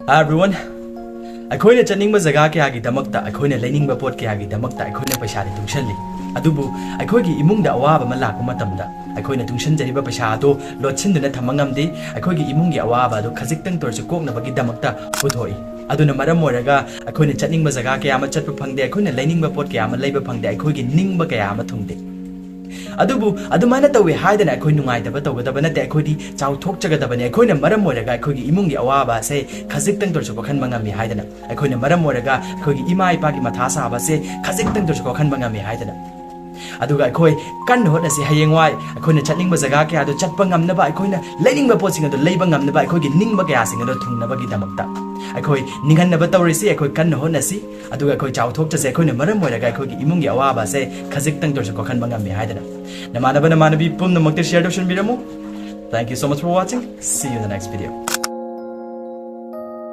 Hi everyone. ꯑꯩꯈꯣꯏꯅ ꯆꯠꯅꯤꯡꯕ ꯖꯒꯥ ꯀꯌꯥꯒꯤꯗꯃꯛꯇ ꯑꯩꯈꯣꯏꯅ ꯂꯩꯅꯤꯡꯕ ꯄꯣꯠ ꯀꯌꯥꯒꯤꯗꯃꯛꯇ ꯑꯩꯈꯣꯏꯅ ꯄꯩꯁꯥꯗꯤ ꯇꯨꯡꯁꯜꯂꯤ ꯑꯗꯨꯕꯨ ꯑꯩꯈꯣꯏꯒꯤ ꯏꯃꯨꯡꯗ ꯑꯋꯥꯕ ꯑꯃ ꯂꯥꯛꯄ ꯃꯇꯝꯗ ꯑꯩꯈꯣꯏꯅ ꯇꯨꯡꯁꯟꯖꯔꯤꯕ ꯄꯩꯁꯥ ꯑꯗꯨ ꯂꯣꯠꯁꯤꯟꯗꯨꯅ ꯊꯝꯕ ꯉꯝꯗꯦ ꯑꯩꯈꯣꯏꯒꯤ ꯏꯃꯨꯡꯒꯤ ꯑꯋꯥꯕ ꯑꯗꯨ ꯈꯖꯤꯛꯇꯪ ꯇꯧꯔꯁꯨ ꯀꯣꯛꯅꯕꯒꯤꯗꯃꯛꯇ ꯄꯨꯊꯣꯛꯏ ꯑꯗꯨꯅ ꯃꯔꯝ ꯑꯣꯏꯔꯒ ꯑꯩꯈꯣꯏꯅ ꯆꯠꯅꯤꯡꯕ ꯖꯒꯥ ꯀꯌꯥ ꯑꯃ ꯆꯠꯄ ꯐꯪꯗꯦ ꯑꯩꯈꯣꯏꯅ ꯂꯩꯅꯤꯡꯕ ꯄꯣꯠ ꯀꯌꯥ ꯑꯃ ꯂꯩꯕ ꯐꯪꯗꯦ ꯑꯩꯈꯣꯏꯒꯤ ꯅꯤꯡꯕ ꯀꯌꯥ ꯑꯃ ꯊꯨꯡꯗꯦ ꯑꯗꯨꯕꯨ ꯑꯗꯨꯃꯥꯏꯅ ꯇꯧꯋꯦ ꯍꯥꯏꯗꯅ ꯑꯩꯈꯣꯏ ꯅꯨꯡꯉꯥꯏꯇꯕ ꯇꯧꯒꯗꯕ ꯅꯠꯇꯦ ꯑꯩꯈꯣꯏꯗꯤ ꯆꯥꯎꯊꯣꯛꯆꯒꯗꯕꯅꯤ ꯑꯩꯈꯣꯏꯅ ꯃꯔꯝ ꯑꯣꯏꯔꯒ ꯑꯩꯈꯣꯏꯒꯤ ꯏꯃꯨꯡꯒꯤ ꯑꯋꯥꯕ ꯑꯁꯦ ꯈꯖꯤꯛꯇꯪ ꯇꯧꯔꯁꯨ ꯀꯣꯛꯍꯟꯕ ꯉꯝꯃꯤ ꯍꯥꯏꯗꯅ ꯑꯩꯈꯣꯏꯅ ꯃꯔꯝ ꯑꯣꯏꯔꯒ ꯑꯩꯈꯣꯏꯒꯤ ꯏꯃꯥ ꯏꯄꯥꯒꯤ ꯃꯊꯥ ꯁꯥꯕ ꯑꯁꯦ ꯈꯖꯤꯛꯇꯪ ꯇꯧꯔꯁꯨ ꯀꯣꯛꯍꯟꯕ ꯉꯝꯃꯤ ꯍꯥꯏꯗꯅ ꯑꯗꯨꯒ ꯑꯩꯈꯣꯏ ꯀꯟꯅ ꯍꯣꯠꯅꯁꯤ ꯍꯌꯦꯡꯋꯥꯏ ꯑꯩꯈꯣꯏꯅ ꯆꯠꯅꯤꯡꯕ ꯖꯒꯥ ꯀꯌꯥꯗꯣ ꯆꯠꯄ ꯉꯝꯅꯕ ꯑꯩꯈꯣꯏꯅ ꯂꯩꯅꯤꯡꯕ ꯄꯣꯠꯁꯤꯡ ꯑꯗꯨ ꯂꯩꯕ ꯉꯝꯅꯕ ꯑꯩꯈꯣꯏꯒꯤ ꯅꯤꯡꯕ ꯀꯌꯥꯁꯤꯡ ꯑꯗꯨ ꯊꯨꯡꯅꯕꯒꯤꯗꯃꯛꯇ ꯑꯩꯈꯣꯏ ꯅꯤꯡꯍꯟꯅꯕ ꯇꯧꯔꯤꯁꯤ ꯑꯩꯈꯣꯏ ꯀꯟꯅ ꯍꯣꯠꯅꯁꯤ ꯑꯗꯨꯒ ꯑꯩꯈꯣꯏ ꯆꯥꯎꯊꯣꯛꯆꯁꯤ ꯑꯩꯈꯣꯏꯅ ꯃꯔꯝ ꯑꯣꯏꯔꯒ ꯑꯩꯈꯣꯏꯒꯤ ꯏꯃꯨꯡꯒꯤ ꯑꯋꯥꯕ ꯑꯁꯦ ꯈꯖꯤꯛꯇꯪ ꯇꯧꯔꯁꯨ ꯀꯣꯛꯍꯟꯕ ꯉꯝꯃꯤ ꯍꯥꯏꯗꯅ ꯅꯃꯥꯟꯅꯕ ꯅꯃꯥꯟꯅꯕꯤ ꯄꯨꯝꯅꯃꯛꯇ share ꯇꯧꯁꯤꯟꯕꯤꯔꯝꯃꯨ Thank you so much for watching. See you in the next video.